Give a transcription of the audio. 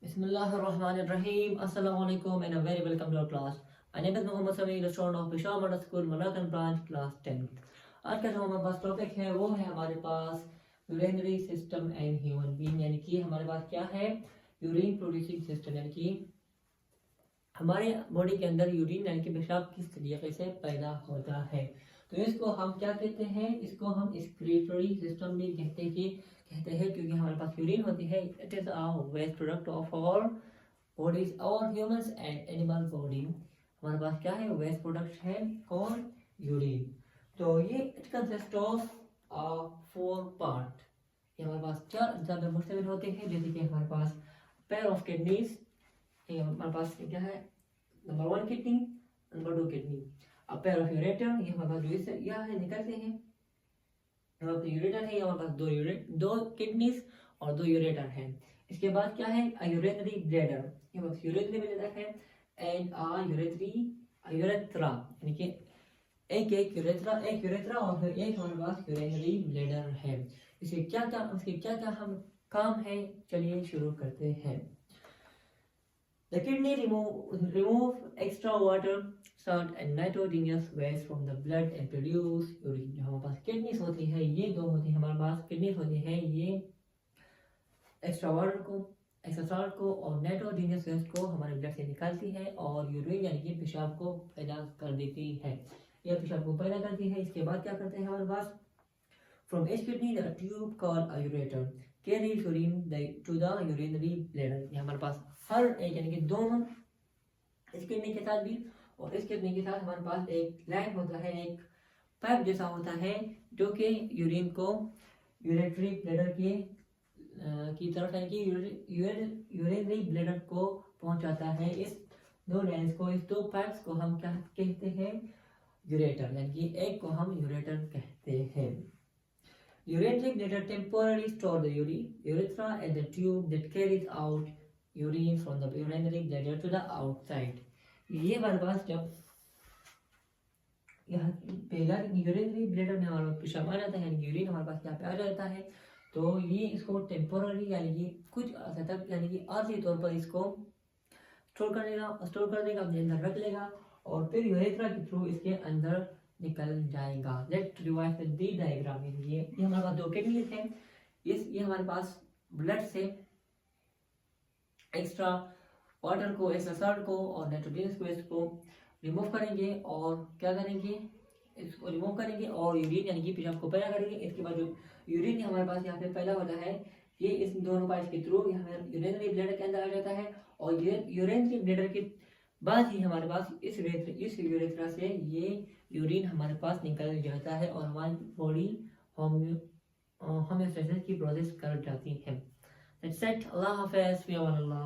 Bismillahirrahmanirrahim. Assalamu alaikum and a very welcome to our class. My name is Muhammad Sami, the student of Peshawar Model School, Malakan branch, class 10th. आज का जो हमारे पास topic है वो है हमारे पास urinary system and human being, यानी कि हमारे पास क्या है, यूरिन प्रोड्यूसिंग सिस्टम, यानी कि हमारे बॉडी के अंदर यूरिन यानी कि पेशाब किस तरीके से पैदा होता है। तो इसको हम क्या कहते हैं, इसको हम एक्सक्रीटरी सिस्टम भी कहते हैं क्योंकि हमारे पास यूरिन होती है। It is a waste product of our bodies और ह्यूमंस एंड एनिमल बॉडी। हमारे पास क्या है, वेस्ट प्रोडक्ट है कौन, यूरिन। तो ये इट कंसिस्ट ऑफ 4 पार्ट। ये हमारे पास 4 अज्जा में मुश्तमिल होते हैं, जैसे कि हमारे पास पेयर ऑफ किडनीज, ये हमारे पास क्या है, नंबर 1 किडनी, नंबर 2 किडनी। अब पेयर ऑफ यूरेटर, ये हमारे पास जो इससे यहाँ निकलते हैं, हमारे पास यूरेटर है, हमारे पास 2 किडनीज और 2 यूरेटर है। इसके बाद क्या है, यूरिनरी ब्लैडर, ये बस यूरिनरी ब्लैडर है एंड यूरेथ्रा, यानी कि एक यूरेथ्रा और फिर एक हमारे पास यूरिनरी ब्लैडर है। इसके क्या हम काम है, चलिए शुरू करते हैं। The kidney remove extra water, salt and nitrogenous waste from the blood and produce urine। जो हमारे पास किडनीज होती है, ये 2 होती है हमारे पास किडनीज होती है, ये एक्स्ट्रा वाटर को, एक्स्ट्रा सॉल्ट को और नाइट्रोजनियस वेस्ट को हमारे ब्लड से निकालती है और यूरिन यानी कि पेशाब को पैदा कर देती है। यह पेशाब को पैदा करती है। इसके बाद क्या करते हैं हमारे पास, from each kidney the tube called a ureter carries urine to the urinary bladder। ये हमारे पास हर एक यानी कि दोनों, इस किडनी के साथ भी और इस किडनी के साथ हमारे पास एक लाइन होता है, एक पाइप जैसा होता है जो कि यूरिन को यूरेटरी ब्लैडर की तरफ यानी कि यूरिनरी ब्लैडर को पहुंचाता है। इस 2 लाइंस को, इस 2 पाइप्स को हम क्या कहते हैं, यूरेटर, यानी कि एक को हम यूरेटर कहते हैं। Urinary bladder temporarily store the urethra and the tube that carries out urine from the urinary bladder to the outside। ये हमारे पास जब यहाँ पहला यूरिनरी ब्लैडर में हमारे पास पेशाब आ जाता है, यानी यूरिन हमारे पास यहाँ पे आ जाता है, तो ये इसको टेम्पोररी यानी कि कुछ अर्से तक यानी कि आर्जी तौर पर इसको स्टोर कर देगा, अपने अंदर रख लेगा और फिर यूरेथ्रा के थ्रू इसके अंदर निकल जाएगा। Let's revise the diagram. ये हमारे पास 2 किडनीज हैं, ये हमारे पास ब्लड से एक्स्ट्रा वाटर को, एक्स्ट्रा सॉल्ट को और नाइट्रोजनस वेस्ट को रिमूव करेंगे और क्या करेंगे, इसको रिमूव करेंगे और यूरिन यानी कि पेशाब को पैदा करेंगे। इसके बाद जो यूरिन हमारे पास यहाँ पे पैदा होता है, ये इस दोनों पाइप के थ्रू यूरिनरी ब्लैडर के अंदर आ जाता है और यूरिनरी ब्लैडर के बाद ही हमारे पास इस यूरेथ्रा से ये यूरिन हमारे पास निकल जाता है और हमारी बॉडी होम्योस्टेसिस की प्रोसेस कर जाती है। That's it. Allah Hafiz. Fi aman Allah.